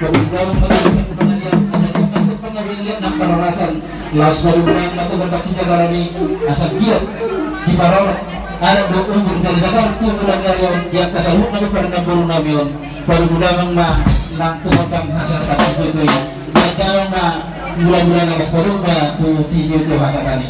Pagkakawang matulungin ko na niya, asal yung pangawilian ng pararasan, las malulang matulungin siya karami, asal iyot, di parol, anak doon berjalan jalan tumulang ngayon, yang kasaluk namin para nabulong namin yun, palugulamang nang tumatang hasil katong tutoy, nagkarang mula-mula na kasparo na tu video itu hasil kani.